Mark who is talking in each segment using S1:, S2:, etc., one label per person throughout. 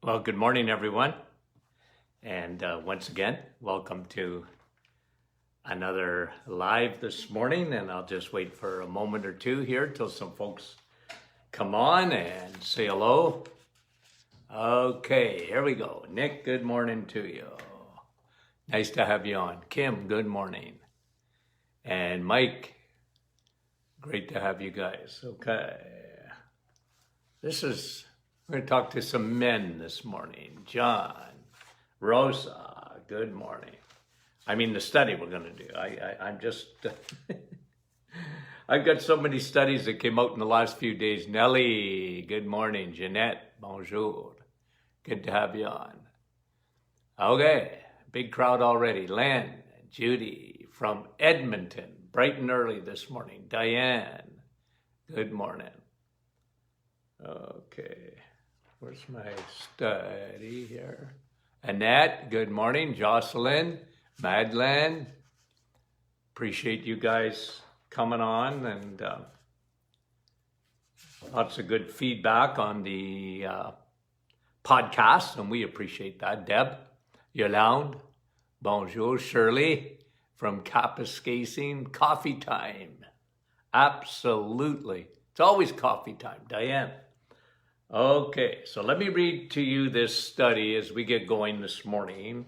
S1: Well, good morning, everyone. And once again, welcome to another live this morning. And I'll just wait for a moment or two here till some folks come on and say hello. Okay, here we go. Nick, good morning to you. Nice to have you on. Kim, good morning. And Mike, great to have you guys. Okay. We're going to talk to some men this morning. John, Rosa, good morning. I mean, the study we're going to do. I'm just, I've got so many studies that came out in the last few days. Nellie, good morning. Jeanette, bonjour. Good to have you on. Okay, big crowd already. Len, Judy from Edmonton, bright and early this morning. Diane, good morning. Okay, where's my study here? Annette, good morning. Jocelyn, Madeleine, appreciate you guys coming on, and lots of good feedback on the podcast, and we appreciate that. Deb, Yolande, bonjour. Shirley from Kapuskasing, coffee time. Absolutely. It's always coffee time. Diane. Okay, so let me read to you this study as we get going this morning.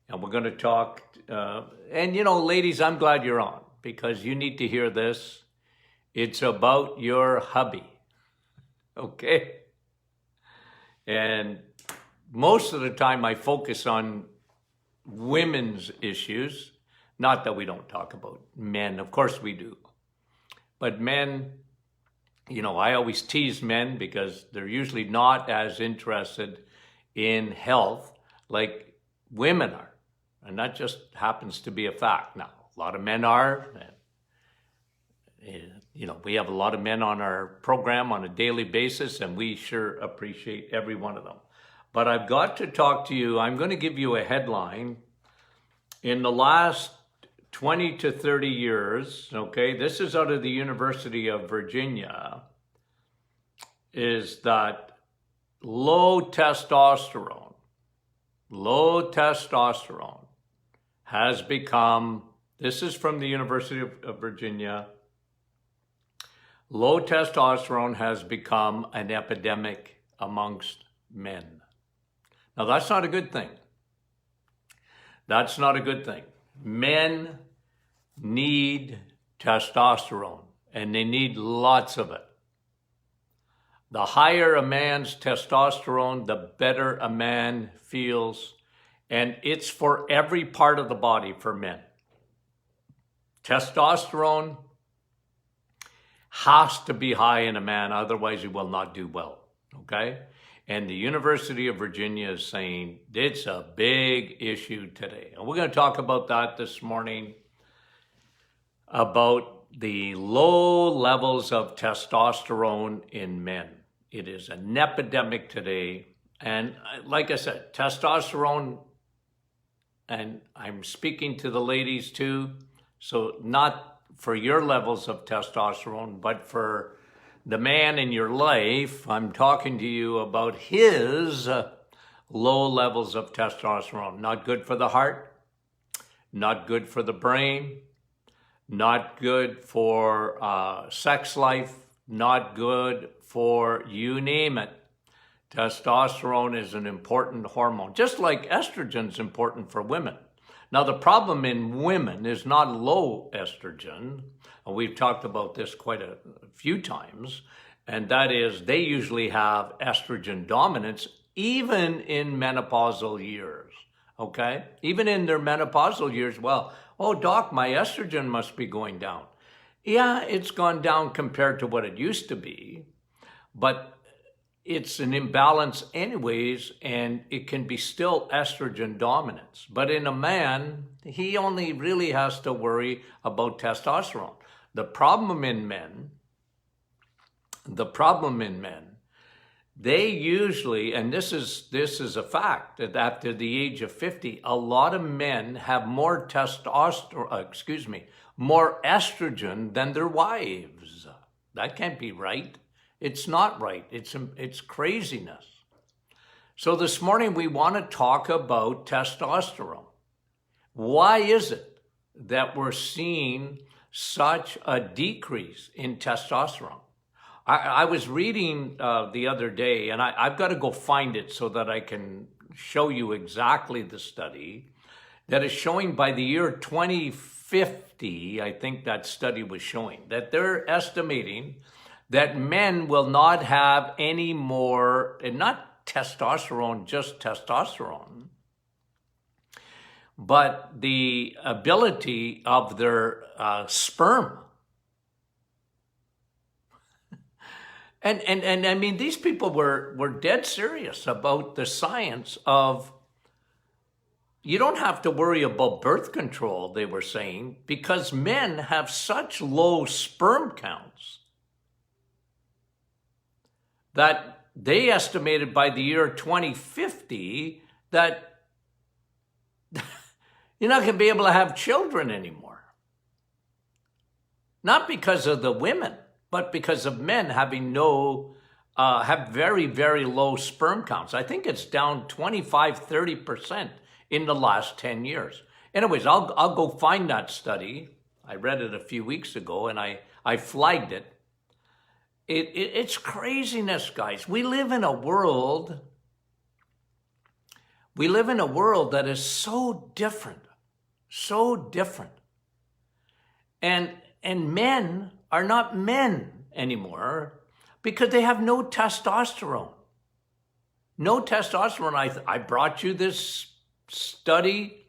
S1: And we're going to talk, and you know, ladies, I'm glad you're on because you need to hear this. It's about your hubby, okay? And most of the time I focus on women's issues. Not that we don't talk about men, of course we do. But men, you know, I always tease men because they're usually not as interested in health like women are. And that just happens to be a fact. Now, a lot of men are. You know, we have a lot of men on our program on a daily basis, and we sure appreciate every one of them. But I've got to talk to you. I'm going to give you a headline. In the last 20 to 30 years, okay, this is out of the University of Virginia, is that low testosterone has become, this is from the University of Virginia, low testosterone has become an epidemic amongst men. Now that's not a good thing. That's not a good thing. Men need testosterone, and they need lots of it. The higher a man's testosterone, the better a man feels, and it's for every part of the body for men. Testosterone has to be high in a man, otherwise he will not do well, okay? And the University of Virginia is saying it's a big issue today. And we're going to talk about that this morning, about the low levels of testosterone in men. It is an epidemic today. And like I said, testosterone, and I'm speaking to the ladies too, so not for your levels of testosterone, but for the man in your life, I'm talking to you about his low levels of testosterone. Not good for the heart, not good for the brain, not good for sex life, not good for you name it. Testosterone is an important hormone, just like estrogen is important for women. Now, the problem in women is not low estrogen. We've talked about this quite a few times, and that is they usually have estrogen dominance even in menopausal years, okay? Even in their menopausal years, well, oh, doc, my estrogen must be going down. Yeah, it's gone down compared to what it used to be, but it's an imbalance anyways, and it can be still estrogen dominance. But in a man, he only really has to worry about testosterone. The problem in men, they usually, and this is a fact, that after the age of 50, a lot of men have more more estrogen than their wives. That can't be right. It's not right. It's craziness. So this morning we want to talk about testosterone. Why is it that we're seeing such a decrease in testosterone? I was reading the other day, and I've got to go find it so that I can show you exactly the study that is showing by the year 2050, I think that study was showing, that they're estimating that men will not have any more, and not testosterone, just testosterone, but the ability of their sperm. And I mean, these people were dead serious about the science of, you don't have to worry about birth control, they were saying, because men have such low sperm counts that they estimated by the year 2050 that you're not going to be able to have children anymore. Not because of the women, but because of men having have very, very low sperm counts. I think it's down 25-30% in the last 10 years. Anyways, I'll go find that study. I read it a few weeks ago, and I flagged it. It's craziness, guys. We live in a world that is so different, so different. And men are not men anymore because they have no testosterone. No testosterone. I brought you this study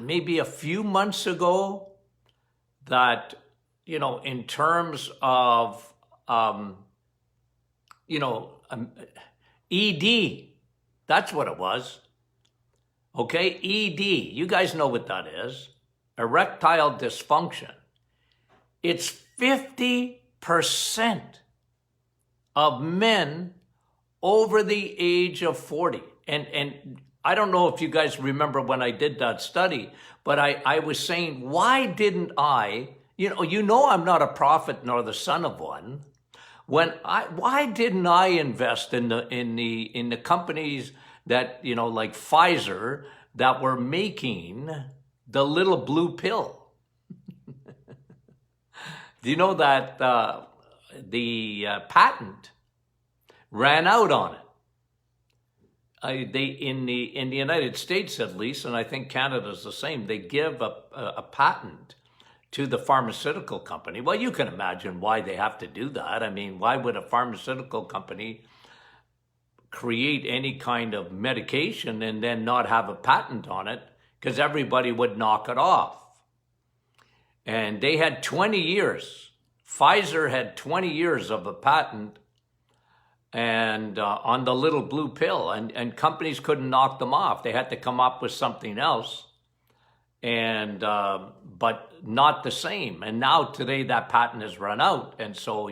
S1: maybe a few months ago that, in terms of, ED, that's what it was. Okay, ED, you guys know what that is. Erectile dysfunction. It's 50% of men over the age of 40. And I don't know if you guys remember when I did that study, but I was saying, why didn't I, I'm not a prophet nor the son of one. Why didn't I invest in the companies that, like Pfizer, that were making the little blue pill? Do you know that the patent ran out on it? They in the United States, at least, and I think Canada's the same, they give a patent to the pharmaceutical company. Well, you can imagine why they have to do that. I mean, why would a pharmaceutical company create any kind of medication and then not have a patent on it? Because everybody would knock it off. And they had 20 years. Pfizer had 20 years of a patent and on the little blue pill, and companies couldn't knock them off. They had to come up with something else, and but not the same. And now today that patent has run out, and so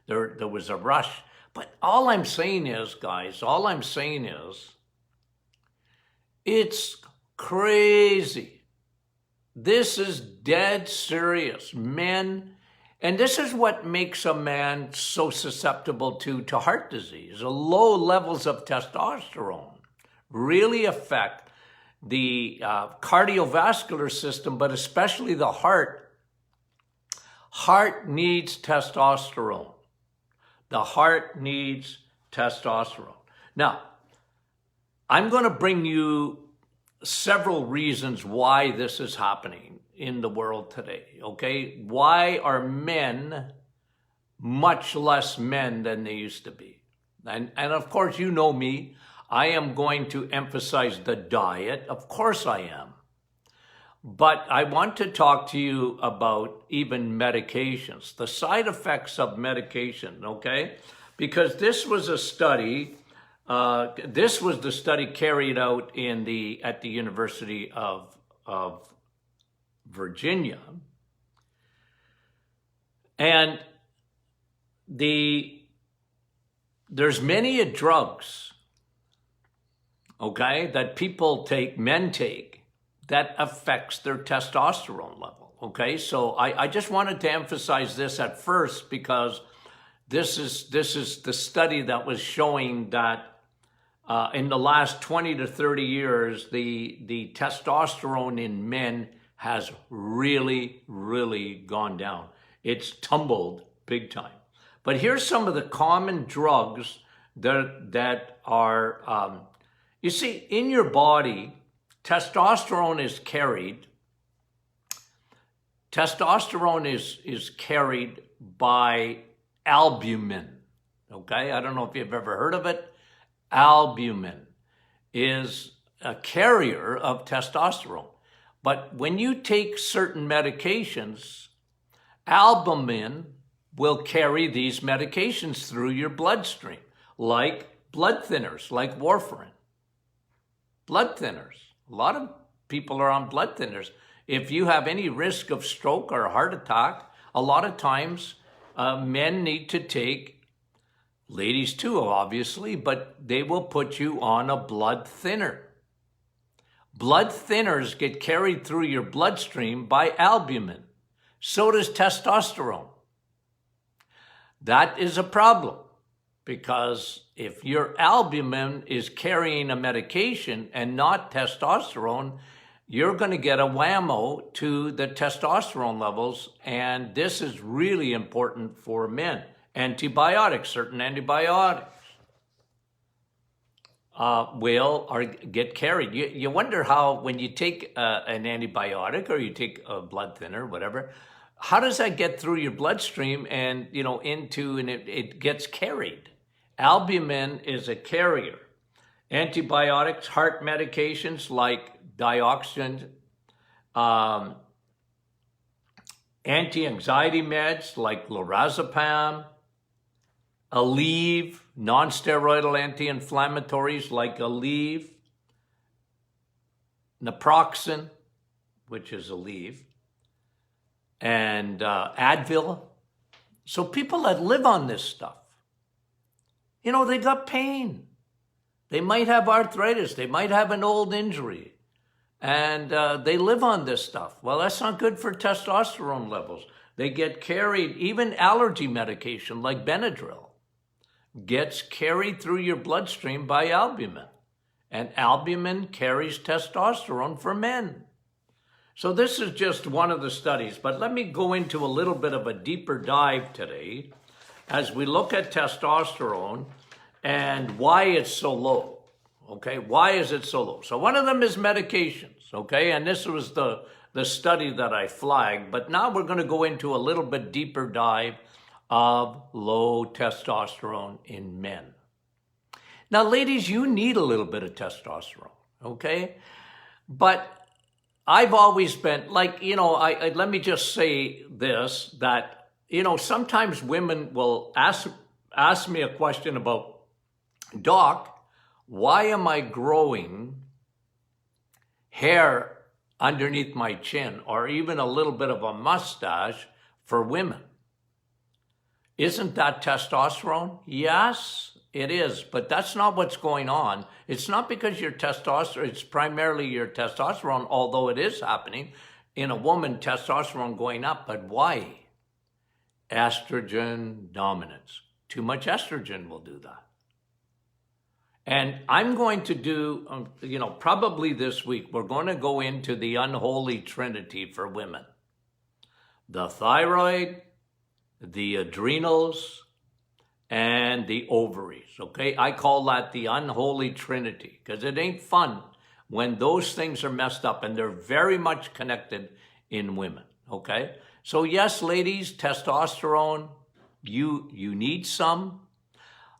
S1: there was a rush. But all I'm saying is, guys, it's crazy. This is dead serious. Men. And this is what makes a man so susceptible to heart disease. The low levels of testosterone really affect the cardiovascular system, but especially the heart. Heart needs testosterone. The heart needs testosterone. Now, I'm going to bring you several reasons why this is happening in the world today, okay? Why are men much less men than they used to be? And of course, you know me, I am going to emphasize the diet. Of course I am. But I want to talk to you about even medications, the side effects of medication, okay? Because this was a study, this was the study carried out at the University of Virginia. And there's many drugs, okay, that men take that affects their testosterone level, okay? So I just wanted to emphasize this at first because this is the study that was showing that in the last 20 to 30 years, the testosterone in men has really, really gone down. It's tumbled big time. But here's some of the common drugs that are, you see, in your body, testosterone is carried. Testosterone is carried by albumin. Okay, I don't know if you've ever heard of it. Albumin is a carrier of testosterone. But when you take certain medications, albumin will carry these medications through your bloodstream, like blood thinners, like warfarin. Blood thinners. A lot of people are on blood thinners. If you have any risk of stroke or heart attack, a lot of times men need to take, ladies too, obviously, but they will put you on a blood thinner. Blood thinners get carried through your bloodstream by albumin. So does testosterone. That is a problem, because if your albumin is carrying a medication and not testosterone, you're going to get a whammo to the testosterone levels, and this is really important for men. Antibiotics, certain antibiotics get carried. You wonder how, when you take an antibiotic or you take a blood thinner, whatever, how does that get through your bloodstream and it gets carried? Albumin is a carrier. Antibiotics, heart medications like dioxin, anti-anxiety meds like lorazepam, Aleve, non-steroidal anti-inflammatories like Aleve, naproxen, which is Aleve, and Advil. So people that live on this stuff, they got pain. They might have arthritis. They might have an old injury. And they live on this stuff. Well, that's not good for testosterone levels. They get carried, even allergy medication like Benadryl gets carried through your bloodstream by albumin. And albumin carries testosterone for men. So this is just one of the studies, but let me go into a little bit of a deeper dive today as we look at testosterone and why it's so low. Okay, why is it so low? So one of them is medications, okay? And this was the study that I flagged, but now we're going to go into a little bit deeper dive of low testosterone in men. Now, ladies, you need a little bit of testosterone, okay? But I've always been, let me just say this, that, sometimes women will ask me a question about, Doc, why am I growing hair underneath my chin or even a little bit of a mustache for women? Isn't that testosterone? Yes, it is, but that's not what's going on. It's not because your testosterone, it's primarily your testosterone, although it is happening in a woman, testosterone going up. But why? Estrogen dominance. Too much estrogen will do that. And I'm going to do, probably this week, we're going to go into the unholy trinity for women. The thyroid, the adrenals, and the ovaries, okay? I call that the unholy trinity because it ain't fun when those things are messed up, and they're very much connected in women, okay? So yes, ladies, testosterone, you need some,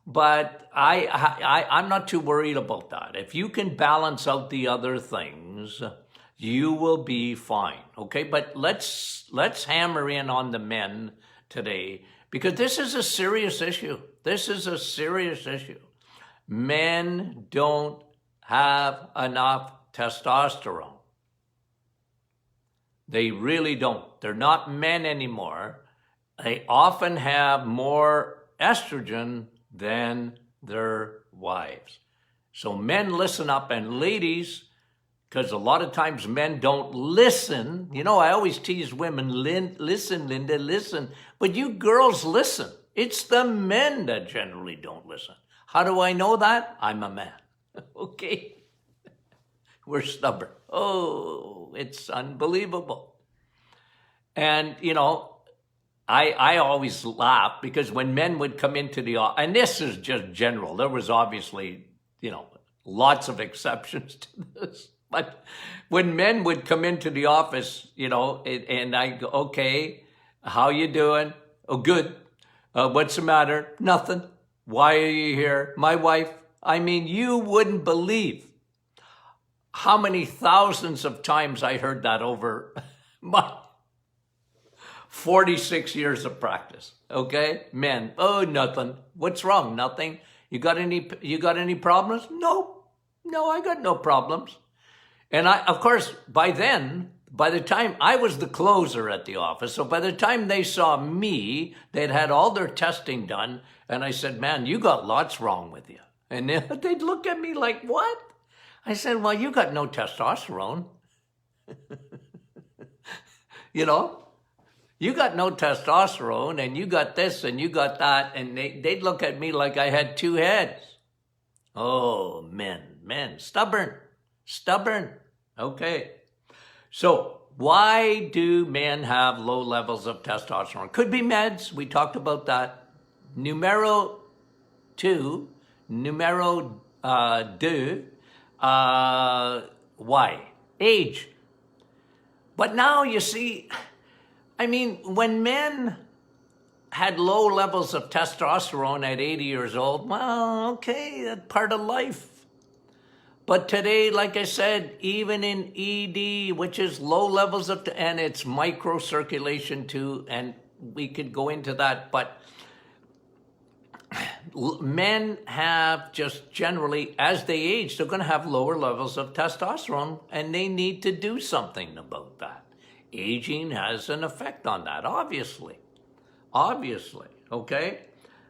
S1: but I'm not too worried about that. If you can balance out the other things, you will be fine, okay? But let's hammer in on the men today, because this is a serious issue. This is a serious issue. Men don't have enough testosterone. They really don't. They're not men anymore. They often have more estrogen than their wives. So men, listen up, and ladies, because a lot of times men don't listen. I always tease women, listen, Linda, listen. But you girls listen. It's the men that generally don't listen. How do I know that? I'm a man. Okay? We're stubborn. Oh, it's unbelievable. And, I always laugh because when men would come into the office, and this is just general, there was obviously, lots of exceptions to this. But when men would come into the office, and I go, okay, how you doing? Oh, good. What's the matter? Nothing. Why are you here? My wife. I mean, you wouldn't believe how many thousands of times I heard that over my 46 years of practice. Okay? Men. Oh, nothing. What's wrong? Nothing. You got any problems? No, I got no problems. And of course, by the time I was the closer at the office, so by the time they saw me, they'd had all their testing done. And I said, man, you got lots wrong with you. And they'd look at me like, what? I said, well, you got no testosterone. You got no testosterone, and you got this and you got that. And they'd look at me like I had two heads. Oh, men, stubborn. Okay. So why do men have low levels of testosterone? Could be meds. We talked about that. Numero two, why? Age. But now you see, when men had low levels of testosterone at 80 years old, well, okay, that's part of life. But today, like I said, even in ED, which is low levels of, and it's microcirculation too, and we could go into that, but men have just generally, as they age, they're going to have lower levels of testosterone, and they need to do something about that. Aging has an effect on that, obviously, okay?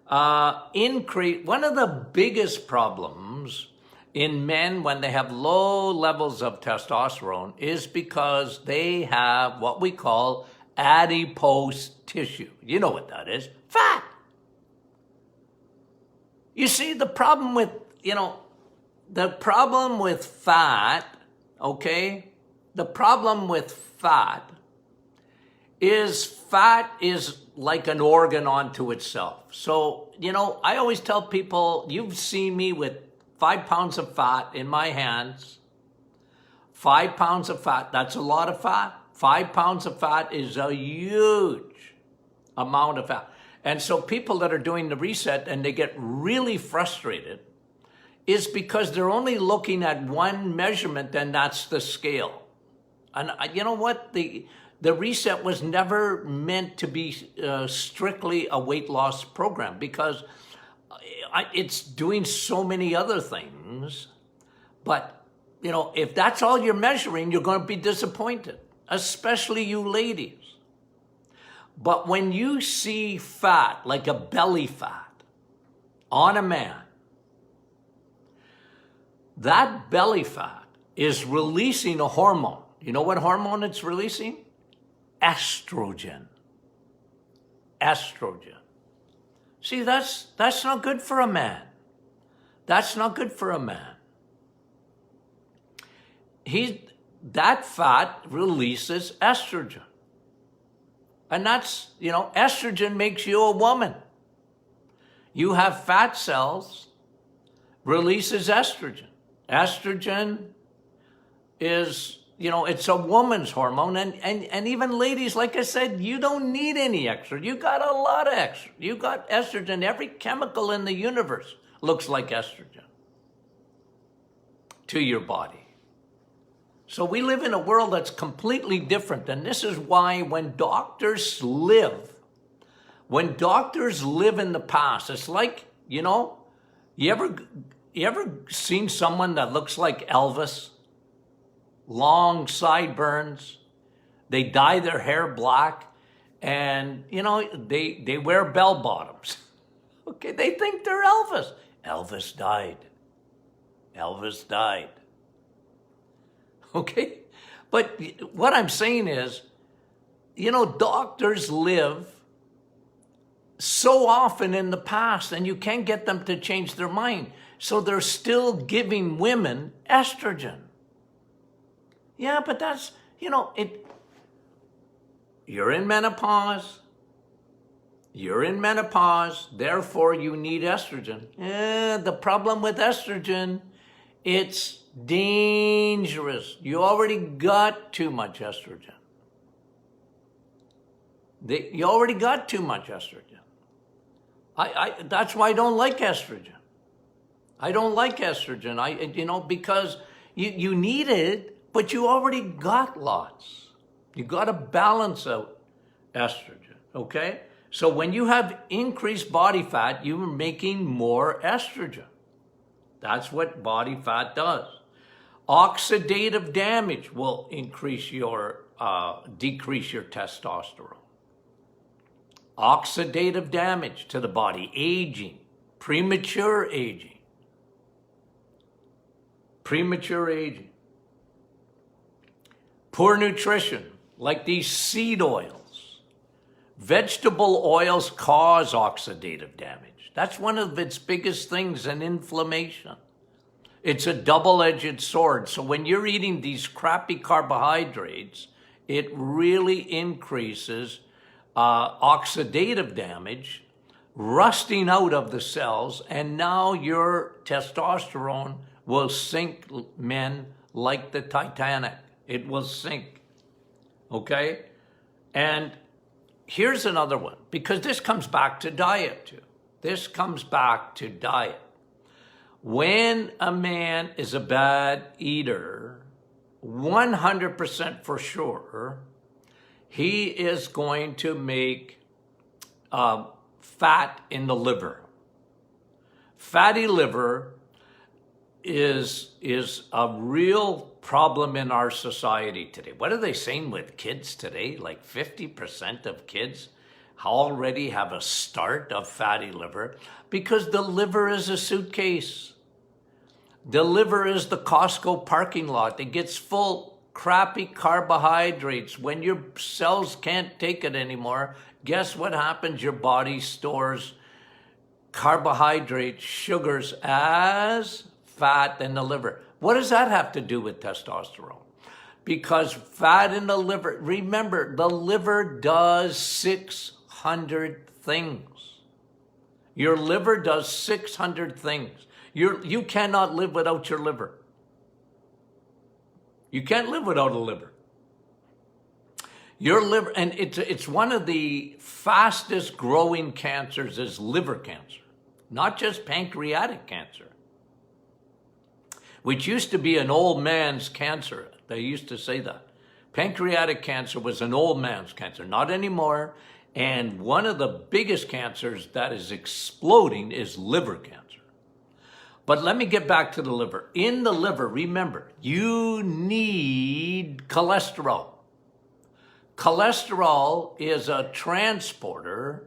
S1: One of the biggest problems in men when they have low levels of testosterone is because they have what we call adipose tissue. You know what that is? Fat. You see, the problem with fat, okay? The problem with fat is like an organ unto itself. So, I always tell people, you've seen me with 5 pounds of fat in my hands. 5 pounds of fat, that's a lot of fat. 5 pounds of fat is a huge amount of fat. And so people that are doing the reset and they get really frustrated is because they're only looking at one measurement, and that's the scale. And you know what? The reset was never meant to be strictly a weight loss program, because it's doing so many other things. But, if that's all you're measuring, you're going to be disappointed, especially you ladies. But when you see fat, like a belly fat, on a man, that belly fat is releasing a hormone. You know what hormone it's releasing? Estrogen. See, that's not good for a man. That's not good for a man. That fat releases estrogen. And that's, estrogen makes you a woman. You have fat cells, releases estrogen. Estrogen is, it's a woman's hormone. And even ladies, like I said, you don't need any extra. You got a lot of extra. You got estrogen. Every chemical in the universe looks like estrogen to your body. So we live in a world that's completely different. And this is why when doctors live in the past, it's like, you ever seen someone that looks like Elvis? Long sideburns, they dye their hair black, and, they wear bell bottoms. Okay, they think they're Elvis. Elvis died. Okay? But what I'm saying is, doctors live so often in the past, and you can't get them to change their mind. So they're still giving women estrogen. Yeah, but that's, you're in menopause. You're in menopause, therefore you need estrogen. The problem with estrogen, it's dangerous. You already got too much estrogen. You already got too much estrogen. That's why I don't like estrogen. I don't like estrogen. Because you need it, but you already got lots. You got to balance out estrogen, okay? So when you have increased body fat, you're making more estrogen. That's what body fat does. Oxidative damage will decrease your testosterone. Oxidative damage to the body, aging, premature aging. Poor nutrition, like these seed oils. Vegetable oils cause oxidative damage. That's one of its biggest things, and inflammation. It's a double-edged sword. So when you're eating these crappy carbohydrates, it really increases oxidative damage, rusting out of the cells, and now your testosterone will sink men like the Titanic. It will sink, okay? And here's another one, because this comes back to diet too. This comes back to diet. When a man is a bad eater, 100% for sure, he is going to make fat in the liver. Fatty liver is a real problem in our society today. What are they saying with kids today? Like 50% of kids already have a start of fatty liver, because the liver is a suitcase. The liver is the Costco parking lot. It gets full crappy carbohydrates. When your cells can't take it anymore, guess what happens? Your body stores carbohydrates, sugars as fat in the liver. What does that have to do with testosterone? Because fat in the liver, remember, the liver does 600 things. Your liver does 600 things. You cannot live without your liver. You can't live without a liver. Your liver, and it's one of the fastest growing cancers is liver cancer, not just pancreatic cancer, which used to be an old man's cancer. They used to say that. Pancreatic cancer was an old man's cancer, not anymore. And one of the biggest cancers that is exploding is liver cancer. But let me get back to the liver. In the liver, remember, you need cholesterol. Cholesterol is a transporter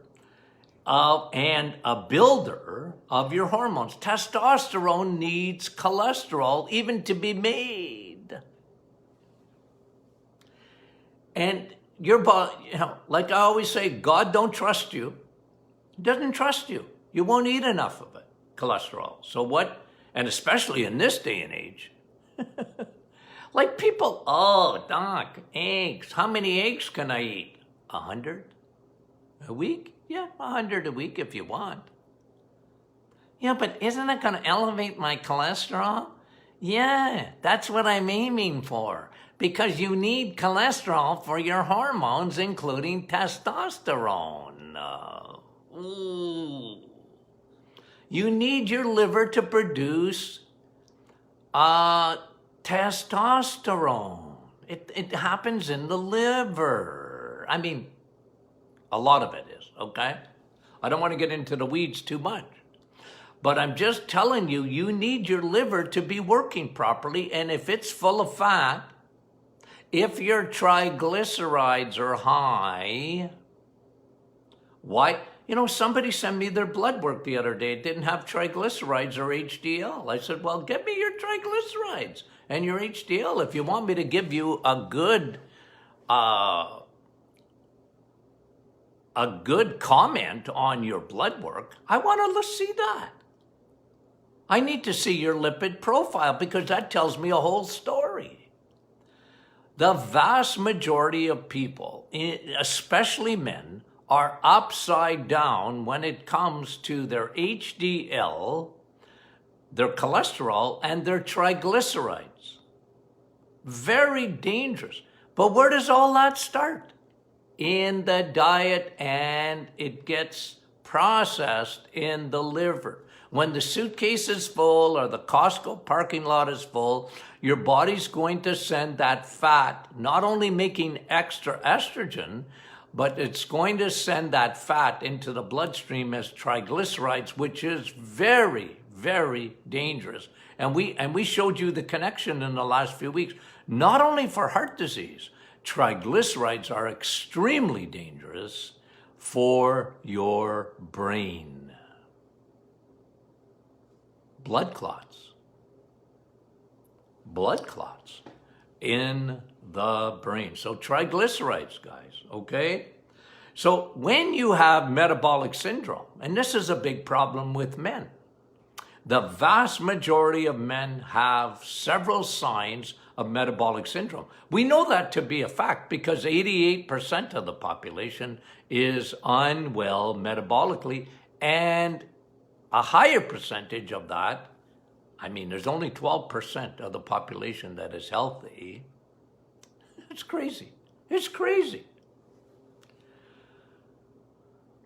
S1: and a builder of your hormones. Testosterone needs cholesterol even to be made. And your body, like I always say, God don't trust you. He doesn't trust you. You won't eat enough of it, cholesterol. So what, and especially in this day and age, like people, oh, doc, eggs. How many eggs can I eat? 100 a week? Yeah, 100 a week if you want. Yeah, but isn't it going to elevate my cholesterol? Yeah, that's what I'm aiming for. Because you need cholesterol for your hormones, including testosterone. You need your liver to produce testosterone. It happens in the liver. I mean, a lot of it is, okay? I don't want to get into the weeds too much. But I'm just telling you, you need your liver to be working properly. And if it's full of fat, if your triglycerides are high, why? Somebody sent me their blood work the other day. It didn't have triglycerides or HDL. I said, well, get me your triglycerides and your HDL if you want me to give you a good a good comment on your blood work, I want to see that. I need to see your lipid profile because that tells me a whole story. The vast majority of people, especially men, are upside down when it comes to their HDL, their cholesterol, and their triglycerides. Very dangerous. But where does all that start? In the diet, and it gets processed in the liver. When the suitcase is full or the Costco parking lot is full, your body's going to send that fat, not only making extra estrogen, but it's going to send that fat into the bloodstream as triglycerides, which is very, very dangerous. And we showed you the connection in the last few weeks, not only for heart disease. Triglycerides are extremely dangerous for your brain. Blood clots in the brain. So triglycerides, guys, okay? So when you have metabolic syndrome, and this is a big problem with men, the vast majority of men have several signs of metabolic syndrome. We know that to be a fact because 88% of the population is unwell metabolically, and a higher percentage of that, I mean, there's only 12% of the population that is healthy. It's crazy. It's crazy.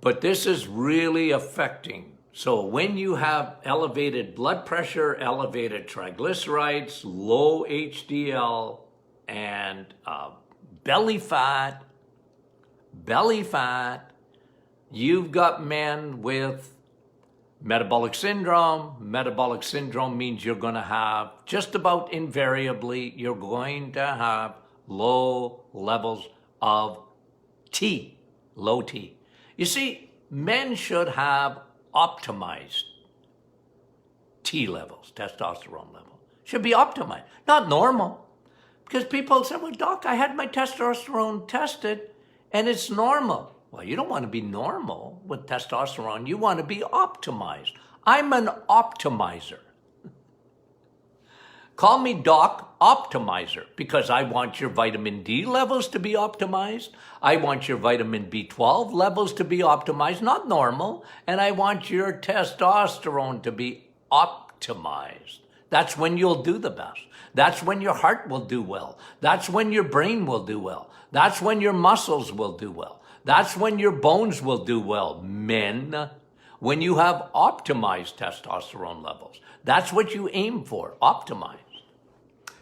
S1: But this is really affecting. So when you have elevated blood pressure, elevated triglycerides, low HDL, and belly fat, you've got men with metabolic syndrome. Metabolic syndrome means you're going to have, just about invariably, you're going to have low levels of T, low T. You see, men should have optimized T levels, testosterone level. Should be optimized, not normal. Because people say, well, doc, I had my testosterone tested and it's normal. Well, you don't want to be normal with testosterone. You want to be optimized. I'm an optimizer. Call me Doc Optimizer because I want your vitamin D levels to be optimized. I want your vitamin B12 levels to be optimized, not normal. And I want your testosterone to be optimized. That's when you'll do the best. That's when your heart will do well. That's when your brain will do well. That's when your muscles will do well. That's when your bones will do well, men. When you have optimized testosterone levels. That's what you aim for, optimized.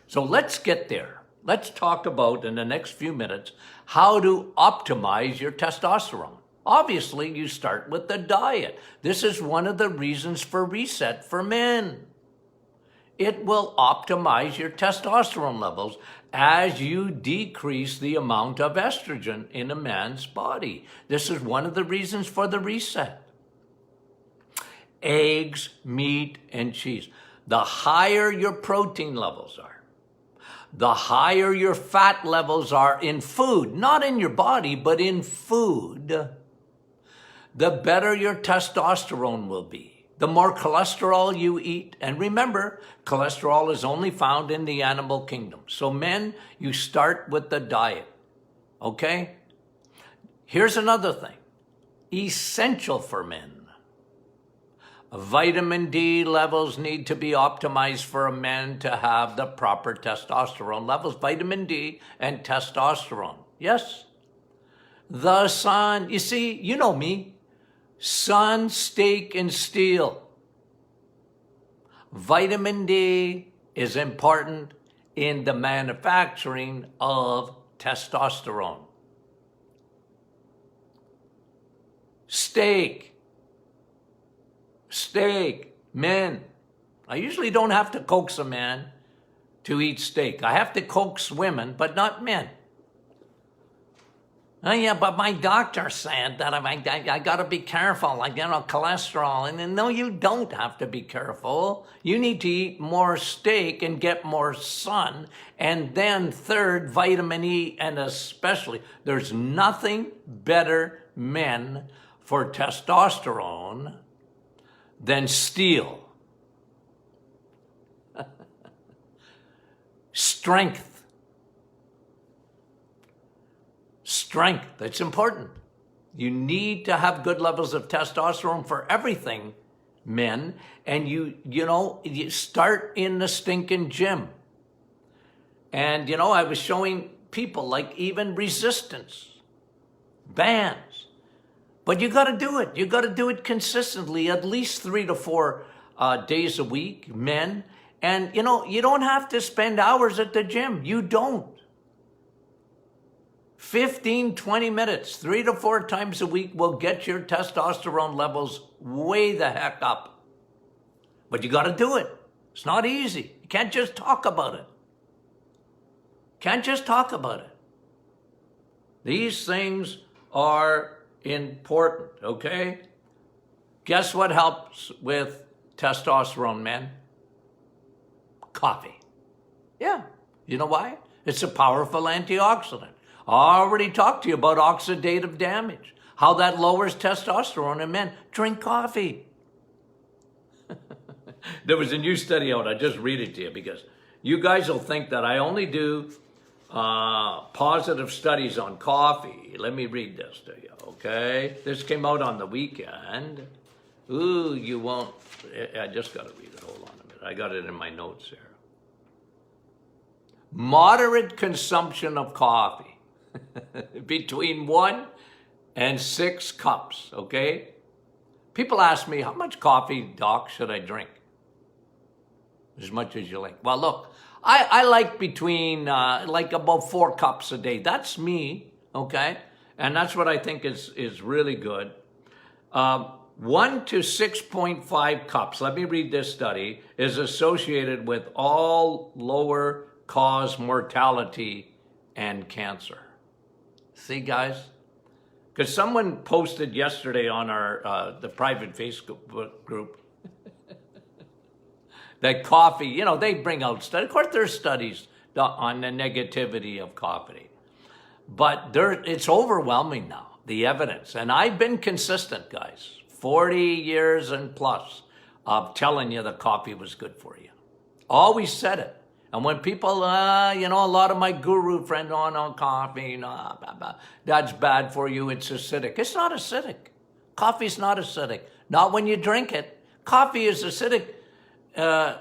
S1: So let's get there. Let's talk about, in the next few minutes, how to optimize your testosterone. Obviously, you start with the diet. This is one of the reasons for reset for men. It will optimize your testosterone levels as you decrease the amount of estrogen in a man's body. This is one of the reasons for the reset. Eggs, meat, and cheese. The higher your protein levels are, the higher your fat levels are in food, not in your body, but in food, the better your testosterone will be. The more cholesterol you eat, and remember, cholesterol is only found in the animal kingdom. So men, you start with the diet, okay? Here's another thing, essential for men. Vitamin D levels need to be optimized for a man to have the proper testosterone levels. Vitamin D and testosterone. Yes. The sun. You see, you know me. Sun, steak, and steel. Vitamin D is important in the manufacturing of testosterone. Steak, men. I usually don't have to coax a man to eat steak. I have to coax women, but not men. Oh yeah, but my doctor said that I got to be careful, like, cholesterol. And no, you don't have to be careful. You need to eat more steak and get more sun. And then third, vitamin E, and especially, there's nothing better men for testosterone than steel. Strength. Strength, it's important. You need to have good levels of testosterone for everything, men. And you start in the stinking gym. And, I was showing people like even resistance bands. But you got to do it. You got to do it consistently, at least 3 to 4 days a week, men. And, you don't have to spend hours at the gym. You don't. 15, 20 minutes, 3 to 4 times a week will get your testosterone levels way the heck up. But you got to do it. It's not easy. You can't just talk about it. Can't just talk about it. These things are important, okay? Guess what helps with testosterone, men? Coffee. Yeah. You know why? It's a powerful antioxidant. I already talked to you about oxidative damage, how that lowers testosterone in men. Drink coffee. There was a new study out. I just read it to you because you guys will think that I only do positive studies on coffee. Let me read this to you, okay? This came out on the weekend. Ooh, you won't. I just got to read it. Hold on a minute. I got it in my notes here. Moderate consumption of coffee. Between 1 and 6 cups, okay? People ask me, how much coffee, doc, should I drink? As much as you like. Well, look, I like between, like about 4 cups a day. That's me, okay? And that's what I think is really good. 1 to 6.5 cups, let me read this study, is associated with all lower cause mortality and cancer. See, guys? Because someone posted yesterday on our the private Facebook group that coffee, they bring out studies. Of course, there's studies on the negativity of coffee. But it's overwhelming now, the evidence. And I've been consistent, guys, 40 years and plus of telling you that coffee was good for you. Always said it. And when people, a lot of my guru friends, no, coffee, no, blah, blah, that's bad for you, it's acidic. It's not acidic. Coffee's not acidic. Not when you drink it. Coffee is acidic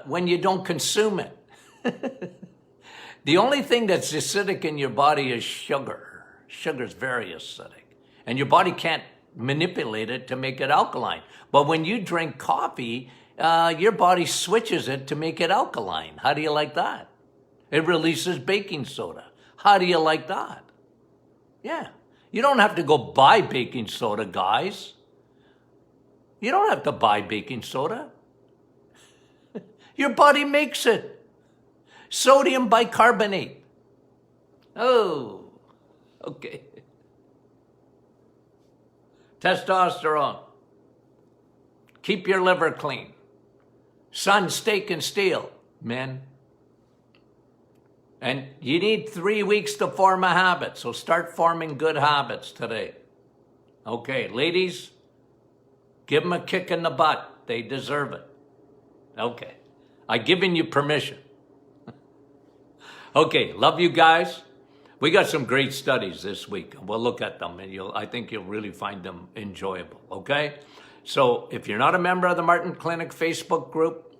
S1: when you don't consume it. The only thing that's acidic in your body is sugar. Sugar is very acidic. And your body can't manipulate it to make it alkaline. But when you drink coffee, your body switches it to make it alkaline. How do you like that? It releases baking soda. How do you like that? Yeah. You don't have to go buy baking soda, guys. You don't have to buy baking soda. Your body makes it. Sodium bicarbonate. Oh, okay. Testosterone. Keep your liver clean. Sun, steak, and steel, men. And you need 3 weeks to form a habit, so start forming good habits today. Okay, ladies, give them a kick in the butt. They deserve it. Okay, I've given you permission. Okay, love you guys. We got some great studies this week. We'll look at them, and I think you'll really find them enjoyable, okay? So if you're not a member of the Martin Clinic Facebook group,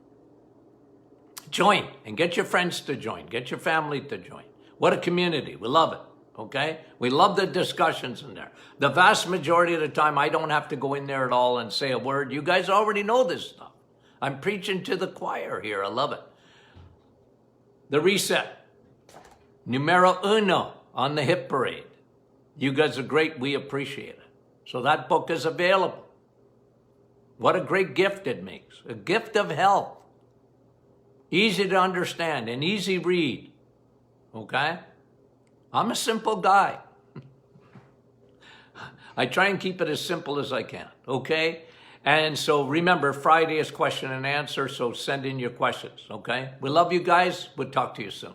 S1: join and get your friends to join. Get your family to join. What a community. We love it, okay? We love the discussions in there. The vast majority of the time, I don't have to go in there at all and say a word. You guys already know this stuff. I'm preaching to the choir here. I love it. The reset. Numero uno on the hit parade. You guys are great. We appreciate it. So that book is available. What a great gift it makes. A gift of health. Easy to understand, an easy read. Okay? I'm a simple guy. I try and keep it as simple as I can. Okay? And so remember, Friday is question and answer, so send in your questions. Okay? We love you guys. We'll talk to you soon.